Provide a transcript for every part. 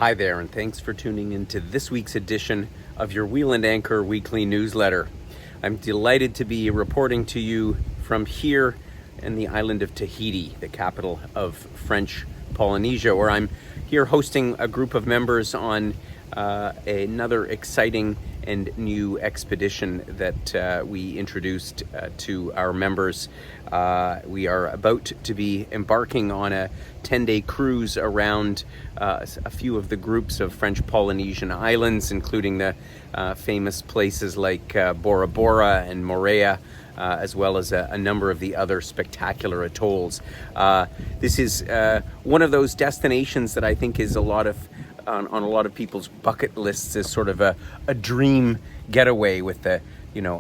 Hi there, and thanks for tuning into this week's edition of your Wheel and Anchor weekly newsletter. I'm delighted to be reporting to you from here in the island of Tahiti, the capital of French Polynesia, where I'm here hosting a group of members on another exciting and new expedition that we introduced to our members. We are about to be embarking on a 10-day cruise around a few of the groups of French Polynesian islands, including the famous places like Bora Bora and Moorea, as well as a number of the other spectacular atolls. This is one of those destinations that I think is on a lot of people's bucket lists as sort of a dream getaway with the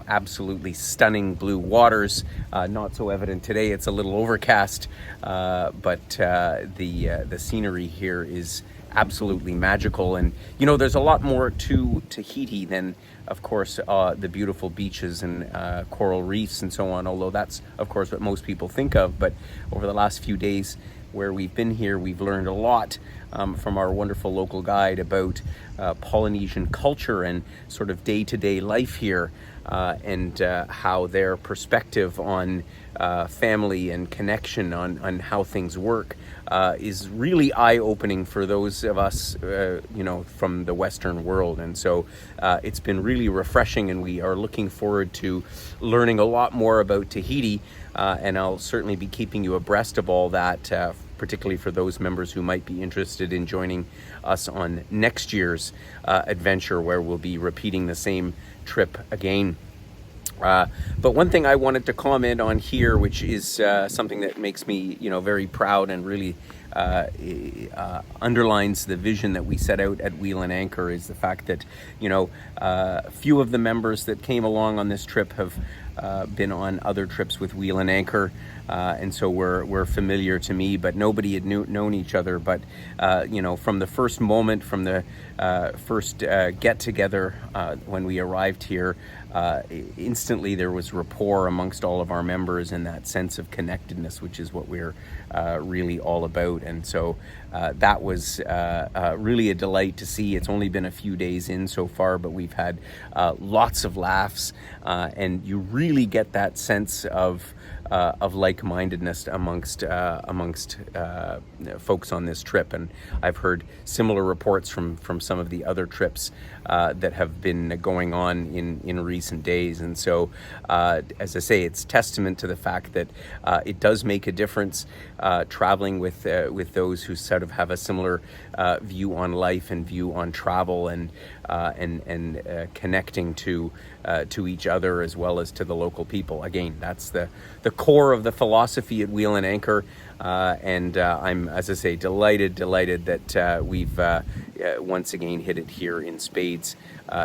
absolutely stunning blue waters. Not so evident today, it's a little overcast, but the scenery here is absolutely magical. And there's a lot more to Tahiti than, of course, the beautiful beaches and coral reefs and so on, although that's of course what most people think of. But over the last few days where we've been here, we've learned a lot from our wonderful local guide about Polynesian culture and sort of day-to-day life here, and how their perspective on family and connection on how things work is really eye-opening for those of us from the Western world. And so it's been really refreshing, and we are looking forward to learning a lot more about Tahiti, and I'll certainly be keeping you abreast of all that, particularly for those members who might be interested in joining us on next year's adventure, where we'll be repeating the same trip again. But one thing I wanted to comment on here, which is something that makes me, very proud and really underlines the vision that we set out at Wheel and Anchor, is the fact that, a few of the members that came along on this trip have been on other trips with Wheel and Anchor, and so we're familiar to me, but nobody had known each other. But from the first moment, from the first get together when we arrived here, instantly there was rapport amongst all of our members, and that sense of connectedness, which is what we're really all about. And so that was really a delight to see. It's only been a few days in so far, but we've had lots of laughs, and you really get that sense of like-mindedness amongst folks on this trip. And I've heard similar reports from some of the other trips that have been going on in recent days. And so, as I say, it's testament to the fact that it does make a difference traveling with those who sort of have a similar view on life and view on travel, and connecting to each other as well as to the local people. Again, that's the core of the philosophy at Wheel and Anchor, and I'm, as I say, delighted that we've once again hit it here in spades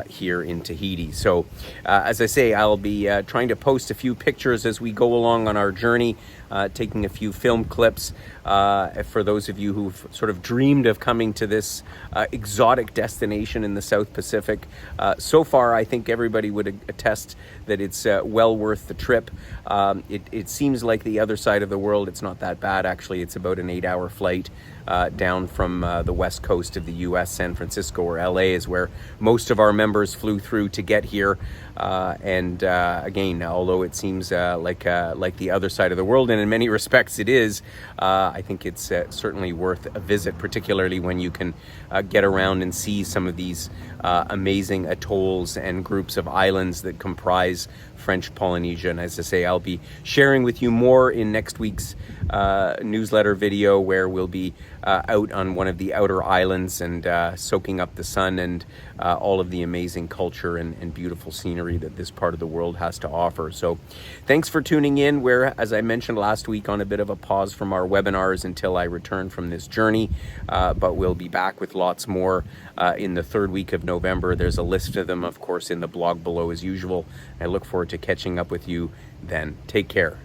here in Tahiti. So as I say, I'll be trying to post a few pictures as we go along on our journey, taking a few film clips for those of you who've sort of dreamed of coming to this exotic destination in the South Pacific. So far, I think everybody would attest that it's well worth the trip. It seems like the other side of the world. It's not that bad, actually. It's about an 8-hour flight down from the west coast of the U.S., San Francisco or L.A. is where most of our members flew through to get here. And again, although it seems like the other side of the world, and in many respects it is, I think it's certainly worth a visit, particularly when you can get around and see some of these amazing atolls and groups of islands that comprise French Polynesia. And as I say, I'll be sharing with you more in next week's newsletter video, where we'll be out on one of the outer islands and soaking up the sun and all of the amazing culture and beautiful scenery that this part of the world has to offer. So thanks for tuning in. We're, as I mentioned last week, on a bit of a pause from our webinars until I return from this journey, but we'll be back with lots more in the third week of November. There's a list of them, of course, in the blog below as usual. I look forward to catching up with you then. Take care.